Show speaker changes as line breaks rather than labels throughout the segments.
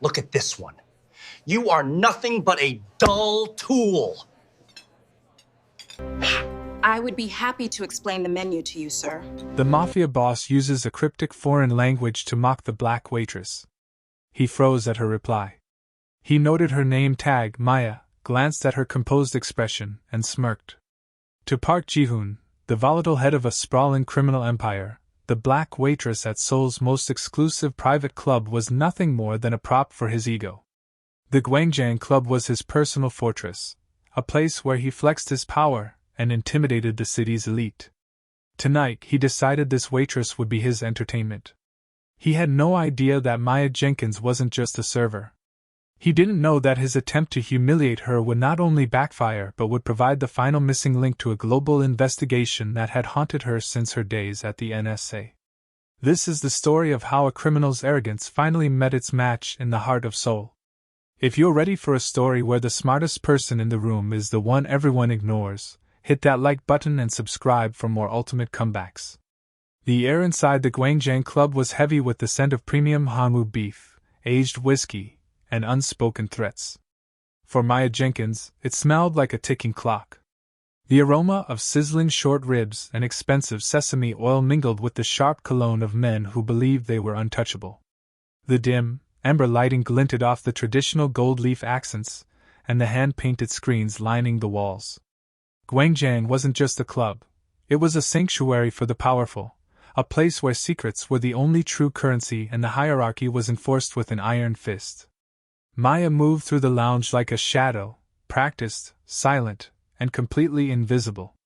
Look at this one. You are nothing but a dull tool.
I would be happy to explain the menu to you, sir.
The Mafia boss uses a cryptic foreign language to mock the black waitress. He froze at her reply. He noted her name tag, Maya, glanced at her composed expression, and smirked. To Park Ji-hoon, the volatile head of a sprawling criminal empire, the black waitress at Seoul's most exclusive private club was nothing more than a prop for his ego. The Gwangjang Club was his personal fortress, a place where he flexed his power and intimidated the city's elite. Tonight, he decided this waitress would be his entertainment. He had no idea that Maya Jenkins wasn't just a server. He didn't know that his attempt to humiliate her would not only backfire but would provide the final missing link to a global investigation that had haunted her since her days at the NSA. This is the story of how a criminal's arrogance finally met its match in the heart of Seoul. If you're ready for a story where the smartest person in the room is the one everyone ignores, hit that like button and subscribe for more ultimate comebacks. The air inside the Gwangjang Club was heavy with the scent of premium Hanwoo beef, aged whiskey, and unspoken threats. For Maya Jenkins, it smelled like a ticking clock. The aroma of sizzling short ribs and expensive sesame oil mingled with the sharp cologne of men who believed they were untouchable. The dim, amber lighting glinted off the traditional gold leaf accents and the hand-painted screens lining the walls. Gwangjang wasn't just a club, it was a sanctuary for the powerful, a place where secrets were the only true currency and the hierarchy was enforced with an iron fist. Maya moved through the lounge like a shadow, practiced, silent, and completely invisible.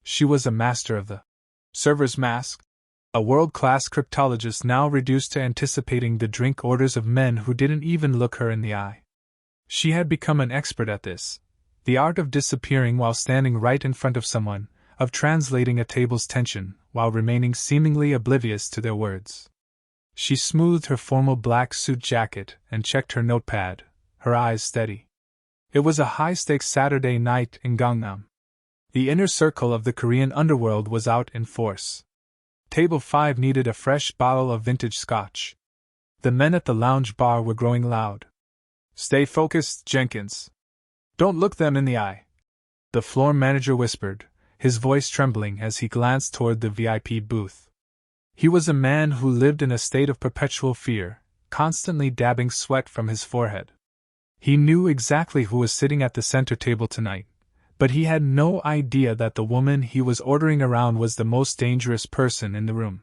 She was a master of the server's mask, a world-class cryptologist now reduced to anticipating the drink orders of men who didn't even look her in the eye. She had become an expert at this. The art of disappearing while standing right in front of someone, of translating a table's tension while remaining seemingly oblivious to their words. She smoothed her formal black suit jacket and checked her notepad, her eyes steady. It was a high-stakes Saturday night in Gangnam. The inner circle of the Korean underworld was out in force. Table 5 needed a fresh bottle of vintage scotch. The men at the lounge bar were growing loud. "Stay focused, Jenkins. Don't look them in the eye," the floor manager whispered, his voice trembling as he glanced toward the VIP booth. He was a man who lived in a state of perpetual fear, constantly dabbing sweat from his forehead. He knew exactly who was sitting at the center table tonight, but he had no idea that the woman he was ordering around was the most dangerous person in the room.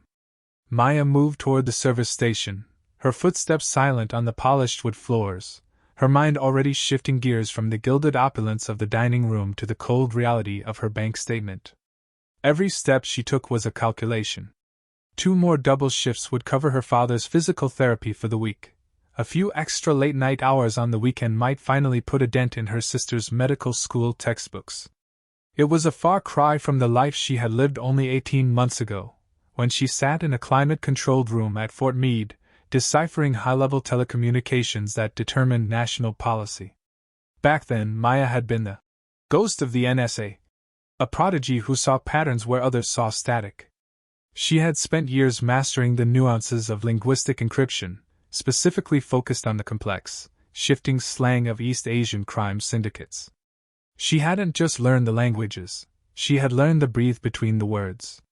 Maya moved toward the service station, her footsteps silent on the polished wood floors, her mind already shifting gears from the gilded opulence of the dining room to the cold reality of her bank statement. Every step she took was a calculation. 2 more double shifts would cover her father's physical therapy for the week. A few extra late-night hours on the weekend might finally put a dent in her sister's medical school textbooks. It was a far cry from the life she had lived only 18 months ago, when she sat in a climate-controlled room at Fort Meade, deciphering high-level telecommunications that determined national policy. Back then, Maya had been the ghost of the NSA, a prodigy who saw patterns where others saw static. She had spent years mastering the nuances of linguistic encryption, specifically focused on the complex, shifting slang of East Asian crime syndicates. She hadn't just learned the languages, she had learned to breathe between the words.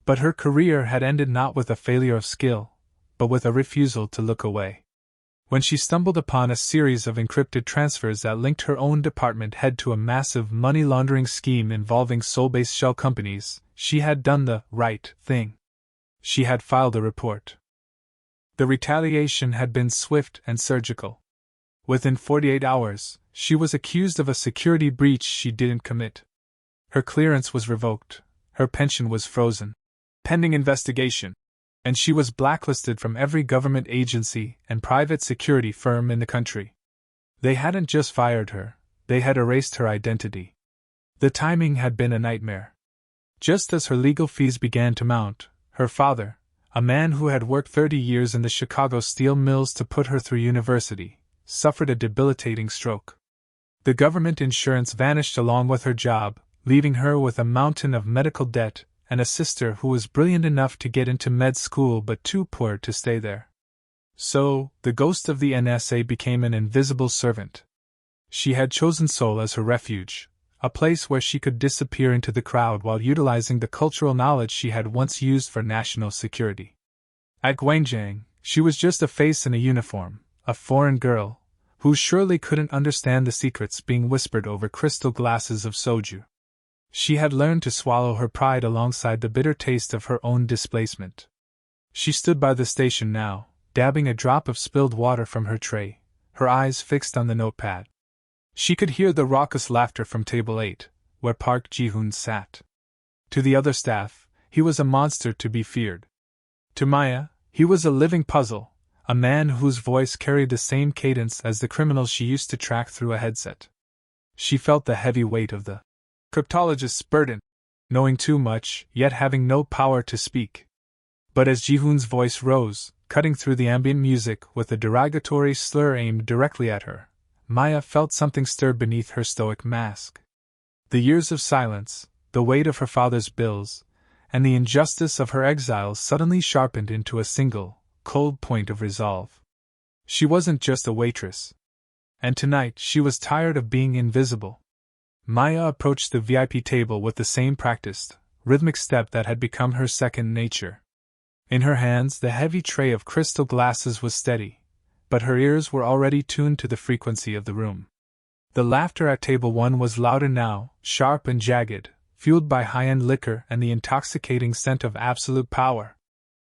But her career had ended not with a failure of skill, but with a refusal to look away. When she stumbled upon a series of encrypted transfers that linked her own department head to a massive money laundering scheme involving Seoul-based shell companies, she had done the right thing. She had filed a report. The retaliation had been swift and surgical. Within 48 hours, she was accused of a security breach she didn't commit. Her clearance was revoked, her pension was frozen, pending investigation, and she was blacklisted from every government agency and private security firm in the country. They hadn't just fired her, they had erased her identity. The timing had been a nightmare. Just as her legal fees began to mount, her father, a man who had worked 30 years in the Chicago steel mills to put her through university, suffered a debilitating stroke. The government insurance vanished along with her job, leaving her with a mountain of medical debt and a sister who was brilliant enough to get into med school but too poor to stay there. So, the ghost of the NSA became an invisible servant. She had chosen Seoul as her refuge, a place where she could disappear into the crowd while utilizing the cultural knowledge she had once used for national security. At Gwangjang, she was just a face in a uniform, a foreign girl, who surely couldn't understand the secrets being whispered over crystal glasses of soju. She had learned to swallow her pride alongside the bitter taste of her own displacement. She stood by the station now, dabbing a drop of spilled water from her tray, her eyes fixed on the notepad. She could hear the raucous laughter from Table 8, where Park Ji-hoon sat. To the other staff, he was a monster to be feared. To Maya, he was a living puzzle, a man whose voice carried the same cadence as the criminals she used to track through a headset. She felt the heavy weight of the cryptologist's burden, knowing too much, yet having no power to speak. But as Ji-hoon's voice rose, cutting through the ambient music with a derogatory slur aimed directly at her, Maya felt something stir beneath her stoic mask. The years of silence, the weight of her father's bills, and the injustice of her exile suddenly sharpened into a single, cold point of resolve. She wasn't just a waitress. And tonight she was tired of being invisible. Maya approached the VIP table with the same practiced, rhythmic step that had become her second nature. In her hands the heavy tray of crystal glasses was steady, but her ears were already tuned to the frequency of the room. The laughter at Table 1 was louder now, sharp and jagged, fueled by high-end liquor and the intoxicating scent of absolute power.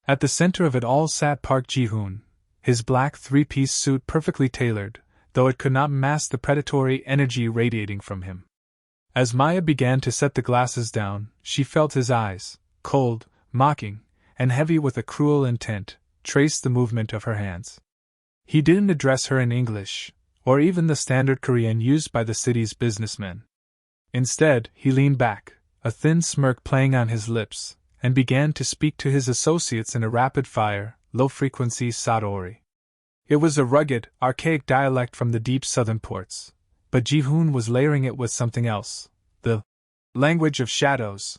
At the center of it all sat Park Ji-hoon, his black three-piece suit perfectly tailored, though it could not mask the predatory energy radiating from him. As Maya began to set the glasses down, she felt his eyes, cold, mocking, and heavy with a cruel intent, trace the movement of her hands. He didn't address her in English, or even the standard Korean used by the city's businessmen. Instead, he leaned back, a thin smirk playing on his lips, and began to speak to his associates in a rapid-fire, low-frequency Sadori. It was a rugged, archaic dialect from the deep southern ports, but Ji-hoon was layering it with something else, the language of shadows.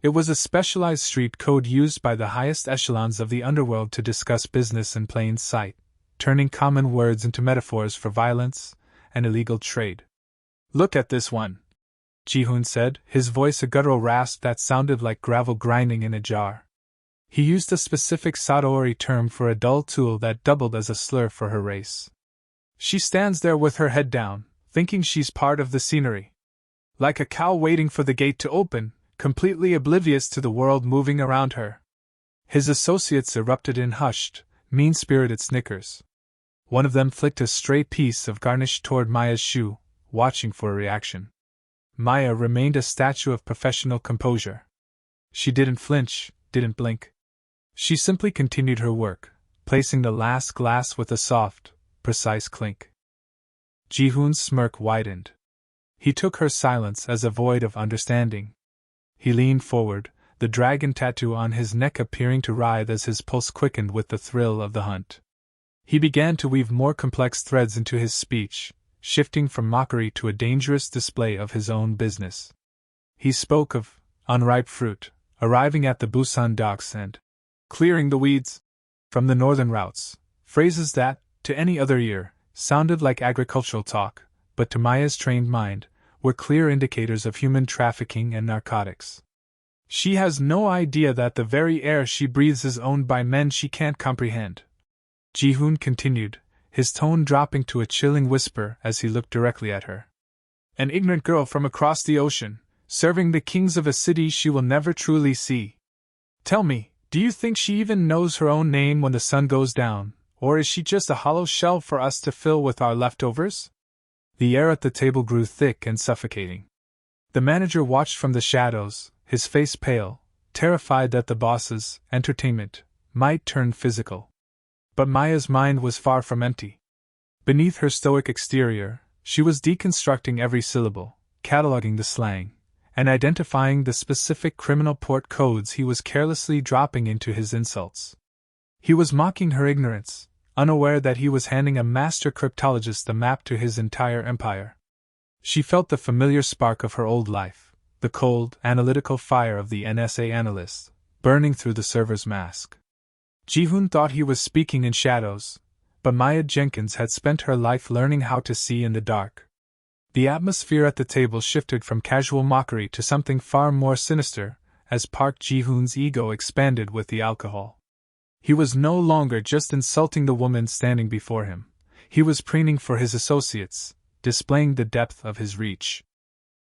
It was a specialized street code used by the highest echelons of the underworld to discuss business in plain sight, turning common words into metaphors for violence and illegal trade. "Look at this one," Ji-hoon said, his voice a guttural rasp that sounded like gravel grinding in a jar. He used a specific Sadori term for a dull tool that doubled as a slur for her race. "She stands there with her head down, thinking she's part of the scenery. Like a cow waiting for the gate to open, completely oblivious to the world moving around her." His associates erupted in hushed, mean-spirited snickers. One of them flicked a stray piece of garnish toward Maya's shoe, watching for a reaction. Maya remained a statue of professional composure. She didn't flinch, didn't blink. She simply continued her work, placing the last glass with a soft, precise clink. Ji-hoon's smirk widened. He took her silence as a void of understanding. He leaned forward, the dragon tattoo on his neck appearing to writhe as his pulse quickened with the thrill of the hunt. He began to weave more complex threads into his speech, shifting from mockery to a dangerous display of his own business. He spoke of unripe fruit, arriving at the Busan docks and clearing the weeds from the northern routes, phrases that, to any other ear, sounded like agricultural talk, but to Maya's trained mind, were clear indicators of human trafficking and narcotics. "She has no idea that the very air she breathes is owned by men she can't comprehend," Ji-hoon continued, his tone dropping to a chilling whisper as he looked directly at her. "An ignorant girl from across the ocean, serving the kings of a city she will never truly see. Tell me, do you think she even knows her own name when the sun goes down, or is she just a hollow shell for us to fill with our leftovers?" The air at the table grew thick and suffocating. The manager watched from the shadows, his face pale, terrified that the boss's entertainment might turn physical. But Maya's mind was far from empty. Beneath her stoic exterior, she was deconstructing every syllable, cataloging the slang, and identifying the specific criminal port codes he was carelessly dropping into his insults. He was mocking her ignorance, unaware that he was handing a master cryptologist a map to his entire empire. She felt the familiar spark of her old life, the cold, analytical fire of the NSA analyst, burning through the server's mask. Ji-hoon thought he was speaking in shadows, but Maya Jenkins had spent her life learning how to see in the dark. The atmosphere at the table shifted from casual mockery to something far more sinister, as Park Ji-hoon's ego expanded with the alcohol. He was no longer just insulting the woman standing before him. He was preening for his associates, displaying the depth of his reach.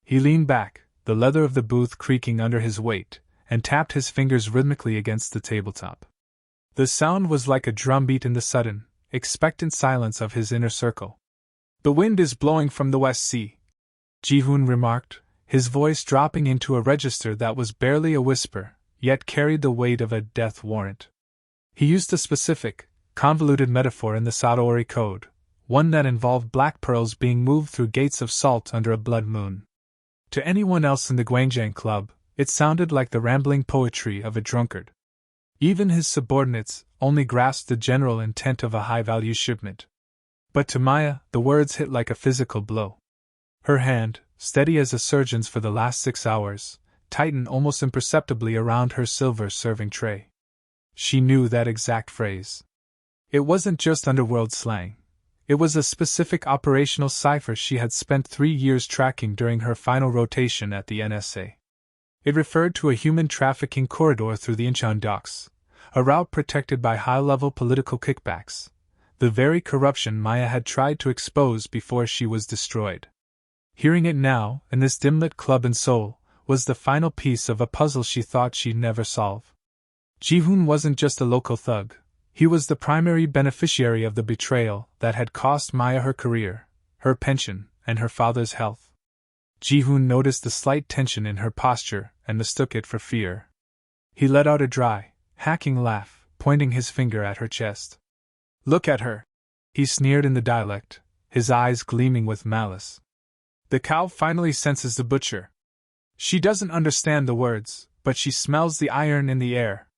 He leaned back, the leather of the booth creaking under his weight, and tapped his fingers rhythmically against the tabletop. The sound was like a drumbeat in the sudden, expectant silence of his inner circle. "The wind is blowing from the West Sea," Ji-hoon remarked, his voice dropping into a register that was barely a whisper, yet carried the weight of a death warrant. He used a specific, convoluted metaphor in the Satori code, one that involved black pearls being moved through gates of salt under a blood moon. To anyone else in the Gwangjang Club, it sounded like the rambling poetry of a drunkard. Even his subordinates only grasped the general intent of a high-value shipment. But to Maya, the words hit like a physical blow. Her hand, steady as a surgeon's for the last 6 hours, tightened almost imperceptibly around her silver serving tray. She knew that exact phrase. It wasn't just underworld slang. It was a specific operational cipher she had spent 3 years tracking during her final rotation at the NSA. It referred to a human trafficking corridor through the Incheon docks, a route protected by high-level political kickbacks, the very corruption Maya had tried to expose before she was destroyed. Hearing it now, in this dim-lit club in Seoul, was the final piece of a puzzle she thought she'd never solve. Ji-hoon wasn't just a local thug. He was the primary beneficiary of the betrayal that had cost Maya her career, her pension, and her father's health. Ji-hoon noticed the slight tension in her posture and mistook it for fear. He let out a dry, hacking laugh, pointing his finger at her chest. "Look at her," he sneered in the dialect, his eyes gleaming with malice. "The cow finally senses the butcher. She doesn't understand the words, but she smells the iron in the air.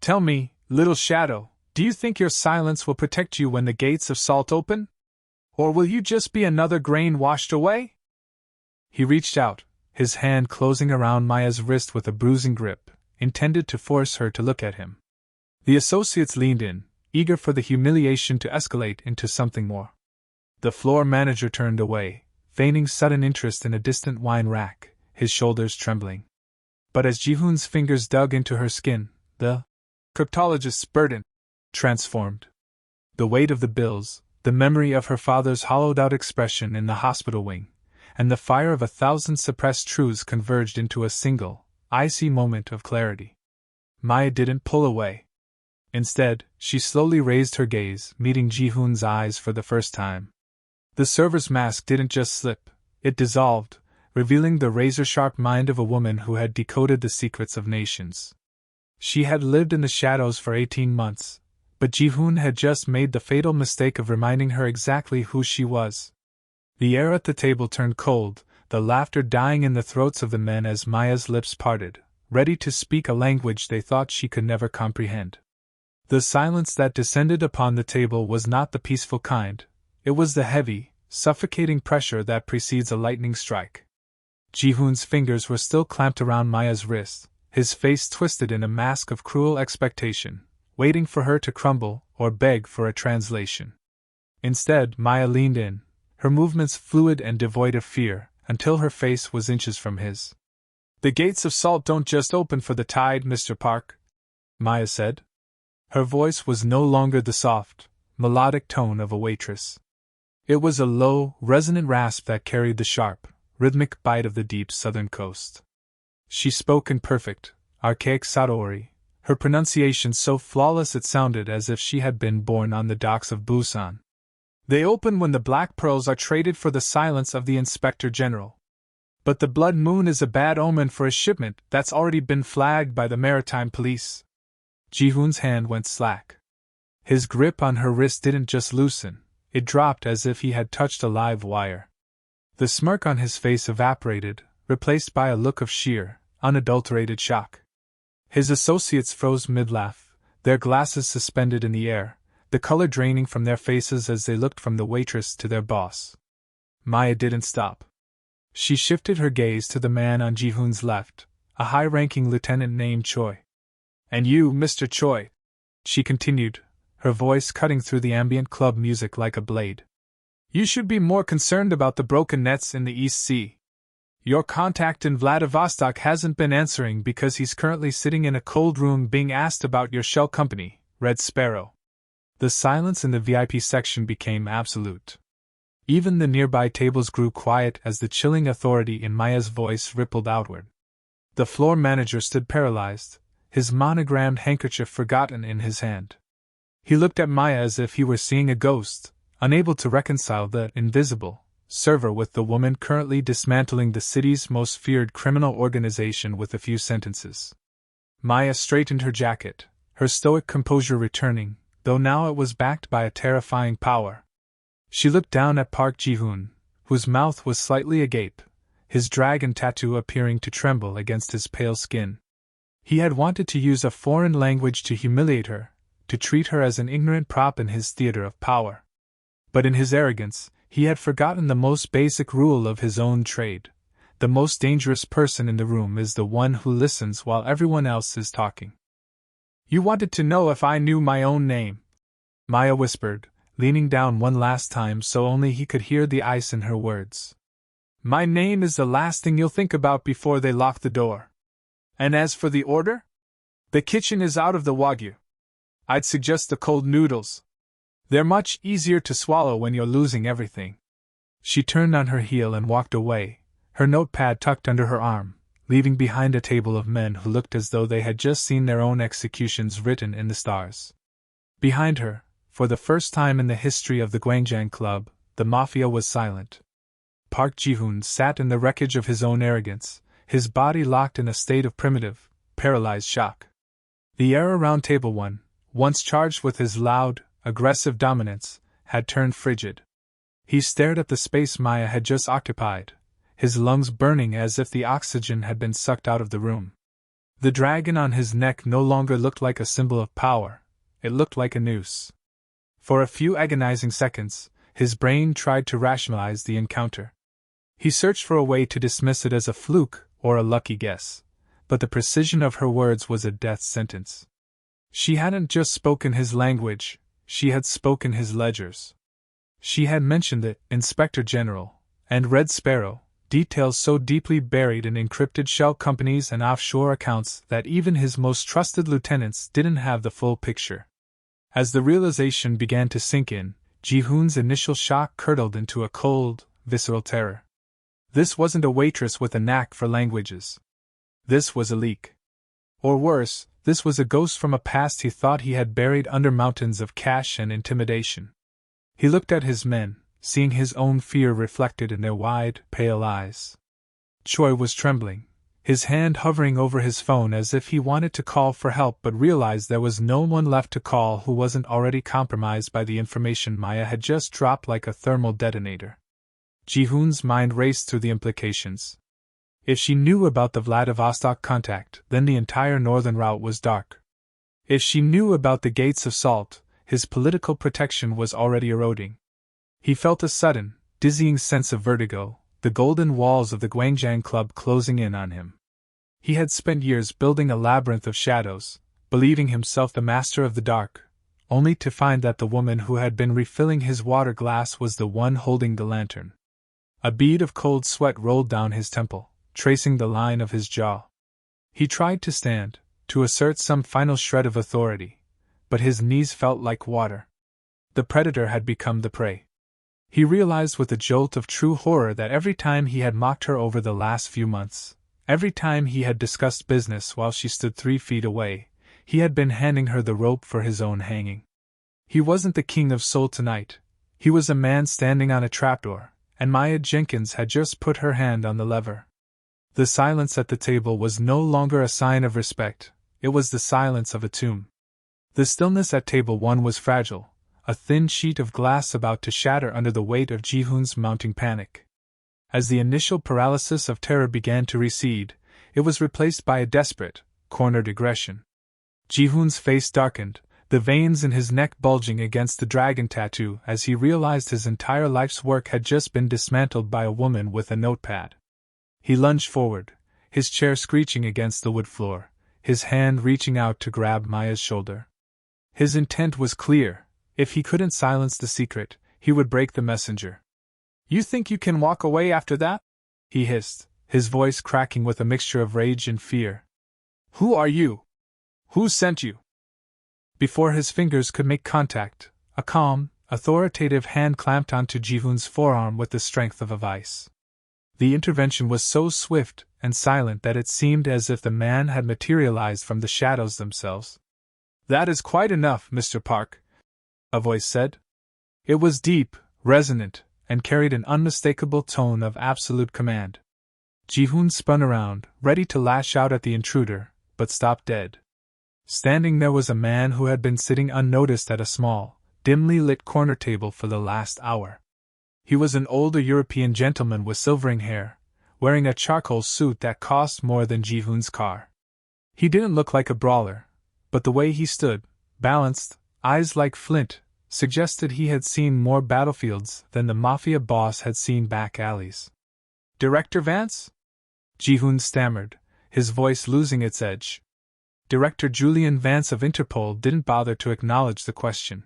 Tell me, little shadow, do you think your silence will protect you when the gates of salt open? Or will you just be another grain washed away?" He reached out, his hand closing around Maya's wrist with a bruising grip, intended to force her to look at him. The associates leaned in, eager for the humiliation to escalate into something more. The floor manager turned away, feigning sudden interest in a distant wine rack, his shoulders trembling. But as Ji-hoon's fingers dug into her skin, the cryptologist's burden transformed. The weight of the bills, the memory of her father's hollowed-out expression in the hospital wing, and the fire of 1,000 suppressed truths converged into a single, icy moment of clarity. Maya didn't pull away. Instead, she slowly raised her gaze, meeting Ji-hoon's eyes for the first time. The server's mask didn't just slip, it dissolved, revealing the razor-sharp mind of a woman who had decoded the secrets of nations. She had lived in the shadows for 18 months, but Ji-hoon had just made the fatal mistake of reminding her exactly who she was. The air at the table turned cold, the laughter dying in the throats of the men as Maya's lips parted, ready to speak a language they thought she could never comprehend. The silence that descended upon the table was not the peaceful kind, it was the heavy, suffocating pressure that precedes a lightning strike. Ji-hoon's fingers were still clamped around Maya's wrist, his face twisted in a mask of cruel expectation, waiting for her to crumble or beg for a translation. Instead, Maya leaned in, her movements fluid and devoid of fear, until her face was inches from his. "The gates of salt don't just open for the tide, Mr. Park," Maya said. Her voice was no longer the soft, melodic tone of a waitress. It was a low, resonant rasp that carried the sharp, rhythmic bite of the deep southern coast. She spoke in perfect, archaic Satori, her pronunciation so flawless it sounded as if she had been born on the docks of Busan. "They open when the black pearls are traded for the silence of the Inspector General. But the blood moon is a bad omen for a shipment that's already been flagged by the maritime police." Ji-hoon's hand went slack. His grip on her wrist didn't just loosen, it dropped as if he had touched a live wire. The smirk on his face evaporated, replaced by a look of sheer, unadulterated shock. His associates froze mid-laugh, their glasses suspended in the air, the color draining from their faces as they looked from the waitress to their boss. Maya didn't stop. She shifted her gaze to the man on Ji-hoon's left, a high-ranking lieutenant named Choi. "And you, Mr. Choi," She continued, her voice cutting through the ambient club music like a blade. You should be more concerned about the broken nets in the East Sea. Your contact in Vladivostok hasn't been answering because he's currently sitting in a cold room being asked about your shell company, Red Sparrow. The silence in the VIP section became absolute. Even the nearby tables grew quiet as the chilling authority in Maya's voice rippled outward. The floor manager stood paralyzed, his monogrammed handkerchief forgotten in his hand. He looked at Maya as if he were seeing a ghost, unable to reconcile the invisible server with the woman currently dismantling the city's most feared criminal organization with a few sentences. Maya straightened her jacket, her stoic composure returning, though now it was backed by a terrifying power. She looked down at Park Ji-hoon, whose mouth was slightly agape, his dragon tattoo appearing to tremble against his pale skin. He had wanted to use a foreign language to humiliate her, to treat her as an ignorant prop in his theater of power. But in his arrogance, he had forgotten the most basic rule of his own trade. The most dangerous person in the room is the one who listens while everyone else is talking. You wanted to know if I knew my own name, Maya whispered, leaning down one last time so only he could hear the ice in her words. My name is the last thing you'll think about before they lock the door. And as for the order? The kitchen is out of the wagyu. I'd suggest the cold noodles. They're much easier to swallow when you're losing everything. She turned on her heel and walked away, her notepad tucked under her arm, leaving behind a table of men who looked as though they had just seen their own executions written in the stars. Behind her, for the first time in the history of the Gwangjang Club, the Mafia was silent. Park Ji-hoon sat in the wreckage of his own arrogance, his body locked in a state of primitive, paralyzed shock. The air around Table 1, once charged with his loud, aggressive dominance, had turned frigid. He stared at the space Maya had just occupied, his lungs burning as if the oxygen had been sucked out of the room. The dragon on his neck no longer looked like a symbol of power, it looked like a noose. For a few agonizing seconds, his brain tried to rationalize the encounter. He searched for a way to dismiss it as a fluke or a lucky guess, but the precision of her words was a death sentence. She hadn't just spoken his language, she had spoken his ledgers. She had mentioned the Inspector General and Red Sparrow, details so deeply buried in encrypted shell companies and offshore accounts that even his most trusted lieutenants didn't have the full picture. As the realization began to sink in, Ji-hoon's initial shock curdled into a cold, visceral terror. This wasn't a waitress with a knack for languages. This was a leak. Or worse, this was a ghost from a past he thought he had buried under mountains of cash and intimidation. He looked at his men, seeing his own fear reflected in their wide, pale eyes. Choi was trembling, his hand hovering over his phone as if he wanted to call for help but realized there was no one left to call who wasn't already compromised by the information Maya had just dropped like a thermal detonator. Ji-hoon's mind raced through the implications. If she knew about the Vladivostok contact, then the entire northern route was dark. If she knew about the gates of salt, his political protection was already eroding. He felt a sudden, dizzying sense of vertigo, the golden walls of the Gwangjang Club closing in on him. He had spent years building a labyrinth of shadows, believing himself the master of the dark, only to find that the woman who had been refilling his water glass was the one holding the lantern. A bead of cold sweat rolled down his temple, tracing the line of his jaw. He tried to stand, to assert some final shred of authority, but his knees felt like water. The predator had become the prey. He realized with a jolt of true horror that every time he had mocked her over the last few months, every time he had discussed business while she stood 3 feet away, he had been handing her the rope for his own hanging. He wasn't the king of Seoul tonight, he was a man standing on a trapdoor, and Maya Jenkins had just put her hand on the lever. The silence at the table was no longer a sign of respect, it was the silence of a tomb. The stillness at table 1 was fragile, a thin sheet of glass about to shatter under the weight of Ji-hoon's mounting panic. As the initial paralysis of terror began to recede, it was replaced by a desperate, cornered aggression. Ji-hoon's face darkened, the veins in his neck bulging against the dragon tattoo as he realized his entire life's work had just been dismantled by a woman with a notepad. He lunged forward, his chair screeching against the wood floor, his hand reaching out to grab Maya's shoulder. His intent was clear. If he couldn't silence the secret, he would break the messenger. "You think you can walk away after that?" he hissed, his voice cracking with a mixture of rage and fear. "Who are you? Who sent you?" Before his fingers could make contact, a calm, authoritative hand clamped onto Ji-hoon's forearm with the strength of a vice. The intervention was so swift and silent that it seemed as if the man had materialized from the shadows themselves. "That is quite enough, Mr. Park," a voice said. It was deep, resonant, and carried an unmistakable tone of absolute command. Ji-hoon spun around, ready to lash out at the intruder, but stopped dead. Standing there was a man who had been sitting unnoticed at a small, dimly lit corner table for the last hour. He was an older European gentleman with silvering hair, wearing a charcoal suit that cost more than Ji-hoon's car. He didn't look like a brawler, but the way he stood, balanced, eyes like flint, suggested he had seen more battlefields than the Mafia boss had seen back alleys. "Director Vance?" Ji-hoon stammered, his voice losing its edge. Director Julian Vance of Interpol didn't bother to acknowledge the question.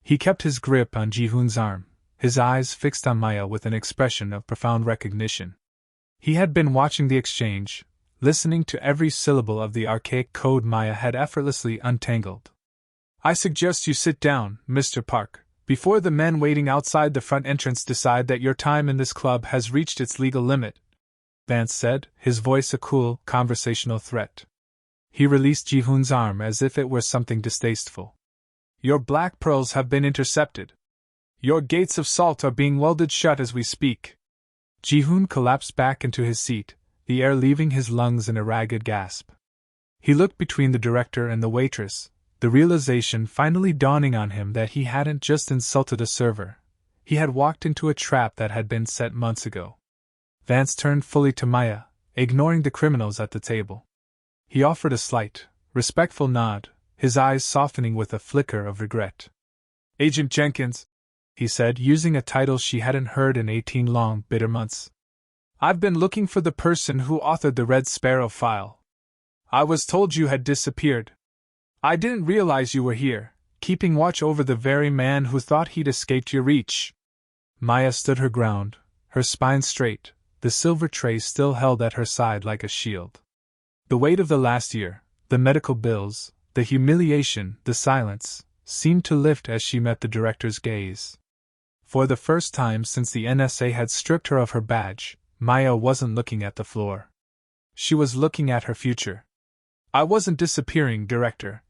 He kept his grip on Ji-hoon's arm, his eyes fixed on Maya with an expression of profound recognition. He had been watching the exchange, listening to every syllable of the archaic code Maya had effortlessly untangled. "I suggest you sit down, Mr. Park, before the men waiting outside the front entrance decide that your time in this club has reached its legal limit," Vance said, his voice a cool, conversational threat. He released Ji-hoon's arm as if it were something distasteful. "Your black pearls have been intercepted. Your gates of salt are being welded shut as we speak." Ji-hoon collapsed back into his seat, the air leaving his lungs in a ragged gasp. He looked between the director and the waitress, the realization finally dawning on him that he hadn't just insulted a server. He had walked into a trap that had been set months ago. Vance turned fully to Maya, ignoring the criminals at the table. He offered a slight, respectful nod, his eyes softening with a flicker of regret. "Agent Jenkins," he said, using a title she hadn't heard in 18 long, bitter months. "I've been looking for the person who authored the Red Sparrow file. I was told you had disappeared. I didn't realize you were here, keeping watch over the very man who thought he'd escaped your reach." Maya stood her ground, her spine straight, the silver tray still held at her side like a shield. The weight of the last year, the medical bills, the humiliation, the silence, seemed to lift as she met the director's gaze. For the first time since the NSA had stripped her of her badge, Maya wasn't looking at the floor. She was looking at her future. "I wasn't disappearing, Director,"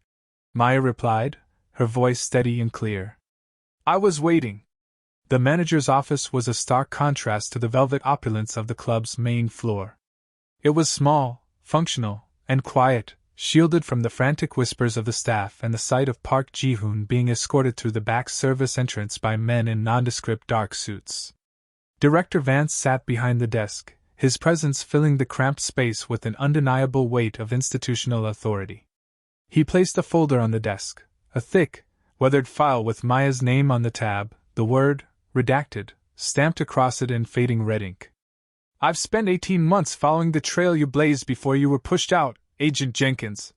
Maya replied, her voice steady and clear. "I was waiting." The manager's office was a stark contrast to the velvet opulence of the club's main floor. It was small, functional, and quiet, shielded from the frantic whispers of the staff and the sight of Park Ji-hoon being escorted through the back service entrance by men in nondescript dark suits. Director Vance sat behind the desk, his presence filling the cramped space with an undeniable weight of institutional authority. He placed a folder on the desk, a thick, weathered file with Maya's name on the tab, the word, redacted, stamped across it in fading red ink. "I've spent 18 months following the trail you blazed before you were pushed out, Agent Jenkins,"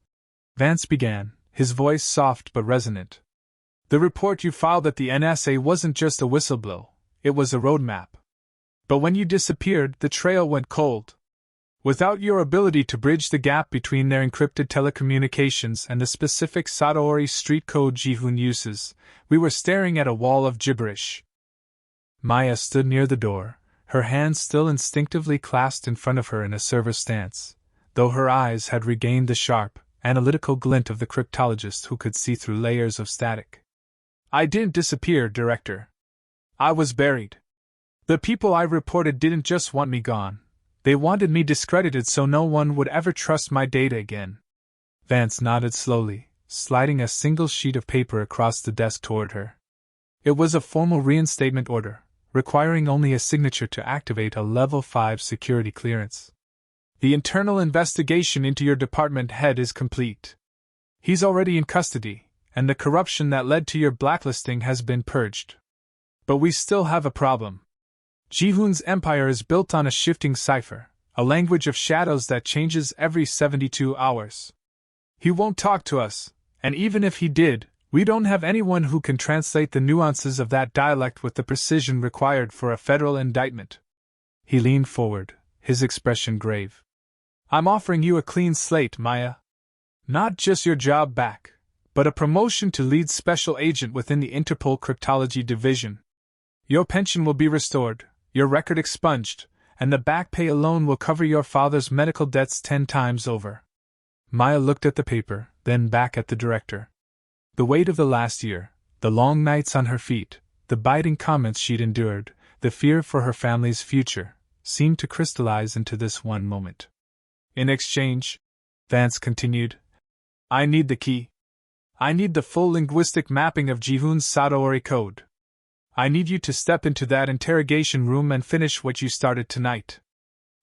Vance began, his voice soft but resonant. "The report you filed at the NSA wasn't just a whistleblow, it was a roadmap. But when you disappeared, the trail went cold. Without your ability to bridge the gap between their encrypted telecommunications and the specific Sadaori street code Ji-hoon uses, we were staring at a wall of gibberish." Maya stood near the door, her hands still instinctively clasped in front of her in a server stance, though her eyes had regained the sharp, analytical glint of the cryptologist who could see through layers of static. "I didn't disappear, Director. I was buried. The people I reported didn't just want me gone. They wanted me discredited so no one would ever trust my data again." Vance nodded slowly, sliding a single sheet of paper across the desk toward her. It was a formal reinstatement order, requiring only a signature to activate a Level 5 security clearance. "The internal investigation into your department head is complete. He's already in custody, and the corruption that led to your blacklisting has been purged. But we still have a problem. Ji-hoon's empire is built on a shifting cipher, a language of shadows that changes every 72 hours. He won't talk to us, and even if he did, We don't have anyone who can translate the nuances of that dialect with the precision required for a federal indictment. He leaned forward, his expression grave. I'm offering you a clean slate, Maya. Not just your job back, but a promotion to lead special agent within the Interpol Cryptology Division. Your pension will be restored, your record expunged, and the back pay alone will cover your father's medical debts 10 times over. Maya looked at the paper, then back at the director. The weight of the last year, the long nights on her feet, the biting comments she'd endured, the fear for her family's future, seemed to crystallize into this one moment. In exchange, Vance continued, I need the key. I need the full linguistic mapping of Jihun's Sadaori code. I need you to step into that interrogation room and finish what you started tonight.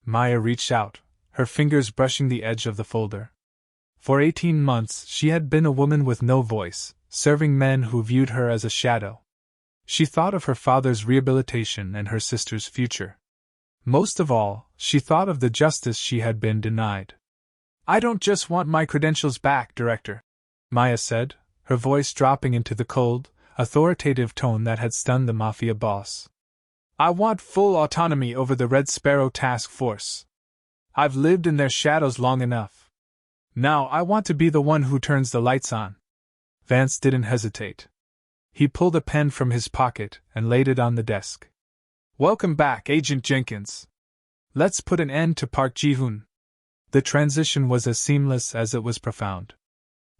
Maya reached out, her fingers brushing the edge of the folder. For 18 months she had been a woman with no voice, serving men who viewed her as a shadow. She thought of her father's rehabilitation and her sister's future. Most of all, she thought of the justice she had been denied. I don't just want my credentials back, Director, Maya said, her voice dropping into the cold, authoritative tone that had stunned the Mafia boss. I want full autonomy over the Red Sparrow Task Force. I've lived in their shadows long enough. Now I want to be the one who turns the lights on. Vance didn't hesitate. He pulled a pen from his pocket and laid it on the desk. Welcome back, Agent Jenkins. Let's put an end to Park Ji-hoon. The transition was as seamless as it was profound.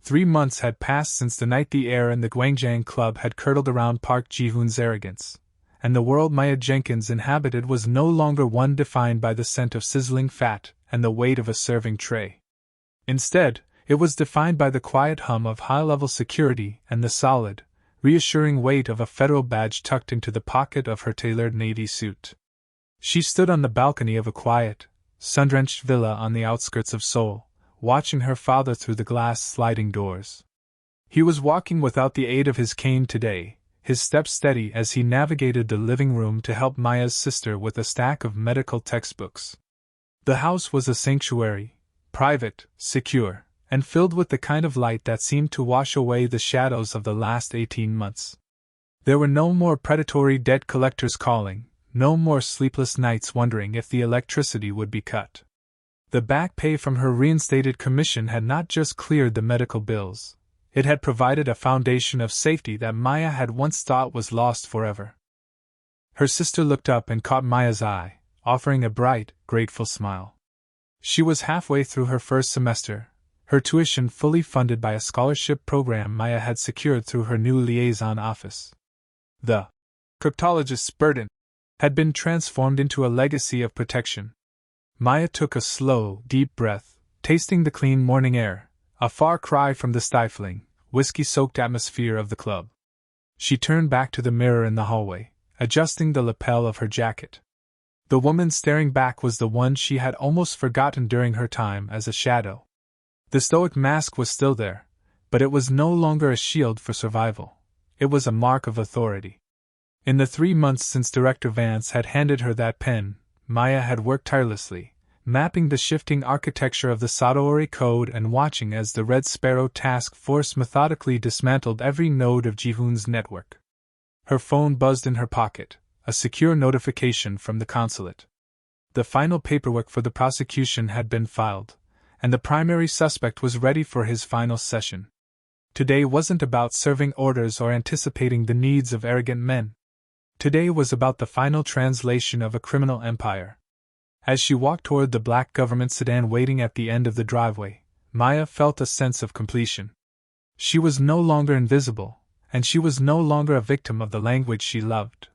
3 months had passed since the night the air in the Gwangjang Club had curdled around Park Ji-hoon's arrogance, and the world Maya Jenkins inhabited was no longer one defined by the scent of sizzling fat and the weight of a serving tray. Instead, it was defined by the quiet hum of high-level security and the solid, reassuring weight of a federal badge tucked into the pocket of her tailored navy suit. She stood on the balcony of a quiet, sun-drenched villa on the outskirts of Seoul, watching her father through the glass sliding doors. He was walking without the aid of his cane today, his steps steady as he navigated the living room to help Maya's sister with a stack of medical textbooks. The house was a sanctuary, private, secure, and filled with the kind of light that seemed to wash away the shadows of the last 18 months. There were no more predatory debt collectors calling, no more sleepless nights wondering if the electricity would be cut. The back pay from her reinstated commission had not just cleared the medical bills, it had provided a foundation of safety that Maya had once thought was lost forever. Her sister looked up and caught Maya's eye, offering a bright, grateful smile. She was halfway through her first semester, her tuition fully funded by a scholarship program Maya had secured through her new liaison office. The cryptologist's burden had been transformed into a legacy of protection. Maya took a slow, deep breath, tasting the clean morning air, a far cry from the stifling, whiskey-soaked atmosphere of the club. She turned back to the mirror in the hallway, adjusting the lapel of her jacket. The woman staring back was the one she had almost forgotten during her time as a shadow. The stoic mask was still there, but it was no longer a shield for survival. It was a mark of authority. In the 3 months since Director Vance had handed her that pen, Maya had worked tirelessly, mapping the shifting architecture of the Sadaori Code and watching as the Red Sparrow Task Force methodically dismantled every node of Ji-hoon's network. Her phone buzzed in her pocket, a secure notification from the consulate. The final paperwork for the prosecution had been filed, and the primary suspect was ready for his final session. Today wasn't about serving orders or anticipating the needs of arrogant men. Today was about the final translation of a criminal empire. As she walked toward the black government sedan waiting at the end of the driveway, Maya felt a sense of completion. She was no longer invisible, and she was no longer a victim of the language she loved.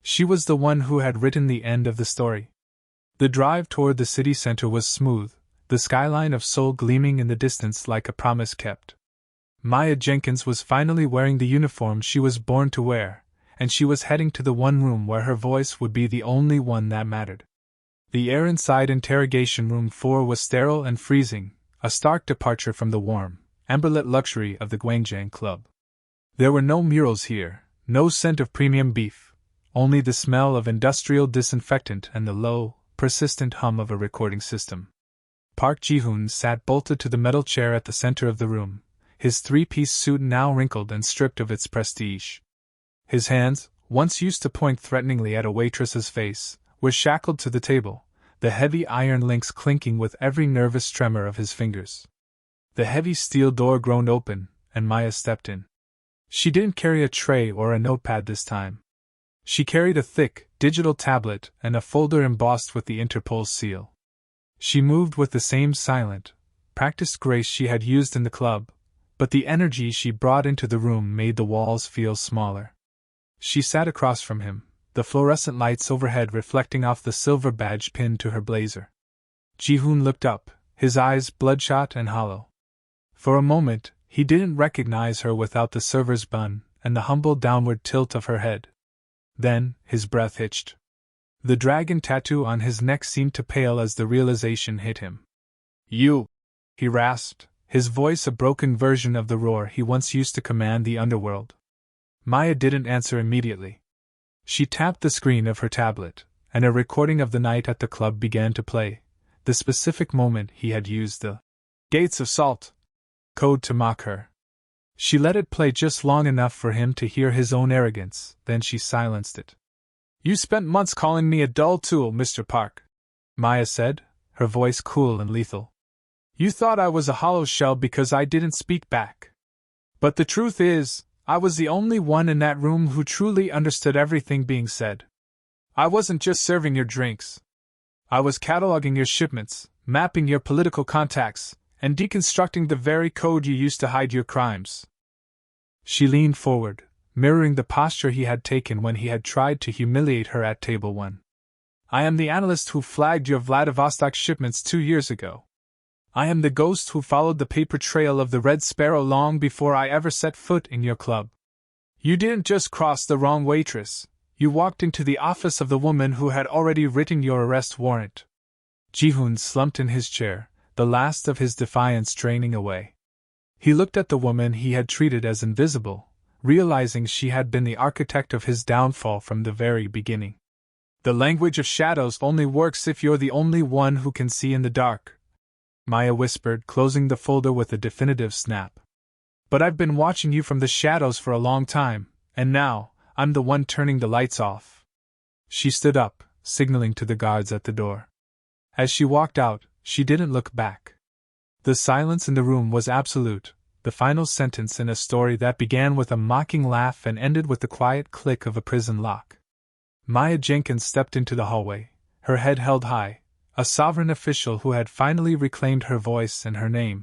She was the one who had written the end of the story. The drive toward the city center was smooth, the skyline of Seoul gleaming in the distance like a promise kept. Maya Jenkins was finally wearing the uniform she was born to wear, and she was heading to the one room where her voice would be the only one that mattered. The air inside Interrogation Room 4 was sterile and freezing, a stark departure from the warm, amberlit luxury of the Gwangjang Club. There were no murals here, no scent of premium beef, only the smell of industrial disinfectant and the low, persistent hum of a recording system. Park Ji-hoon sat bolted to the metal chair at the center of the room, his three-piece suit now wrinkled and stripped of its prestige. His hands, once used to point threateningly at a waitress's face, were shackled to the table, the heavy iron links clinking with every nervous tremor of his fingers. The heavy steel door groaned open, and Maya stepped in. She didn't carry a tray or a notepad this time. She carried a thick, digital tablet and a folder embossed with the Interpol's seal. She moved with the same silent, practiced grace she had used in the club, but the energy she brought into the room made the walls feel smaller. She sat across from him, the fluorescent lights overhead reflecting off the silver badge pinned to her blazer. Ji-hoon looked up, his eyes bloodshot and hollow. For a moment, he didn't recognize her without the server's bun and the humble downward tilt of her head. Then, his breath hitched. The dragon tattoo on his neck seemed to pale as the realization hit him. "You!" he rasped, his voice a broken version of the roar he once used to command the underworld. Maya didn't answer immediately. She tapped the screen of her tablet, and a recording of the night at the club began to play, the specific moment he had used the gates of salt code to mock her. She let it play just long enough for him to hear his own arrogance, then she silenced it. "You spent months calling me a dull tool, Mr. Park," Maya said, her voice cool and lethal. "You thought I was a hollow shell because I didn't speak back. But the truth is, I was the only one in that room who truly understood everything being said. I wasn't just serving your drinks. I was cataloging your shipments, mapping your political contacts, and deconstructing the very code you used to hide your crimes." She leaned forward, mirroring the posture he had taken when he had tried to humiliate her at Table 1. "I am the analyst who flagged your Vladivostok shipments 2 years ago. I am the ghost who followed the paper trail of the Red Sparrow long before I ever set foot in your club. You didn't just cross the wrong waitress, you walked into the office of the woman who had already written your arrest warrant." Ji-hoon slumped in his chair, the last of his defiance draining away. He looked at the woman he had treated as invisible, realizing she had been the architect of his downfall from the very beginning. "The language of shadows only works if you're the only one who can see in the dark," Maya whispered, closing the folder with a definitive snap. "But I've been watching you from the shadows for a long time, and now, I'm the one turning the lights off." She stood up, signaling to the guards at the door. As she walked out, she didn't look back. The silence in the room was absolute, the final sentence in a story that began with a mocking laugh and ended with the quiet click of a prison lock. Maya Jenkins stepped into the hallway, her head held high, a sovereign official who had finally reclaimed her voice and her name.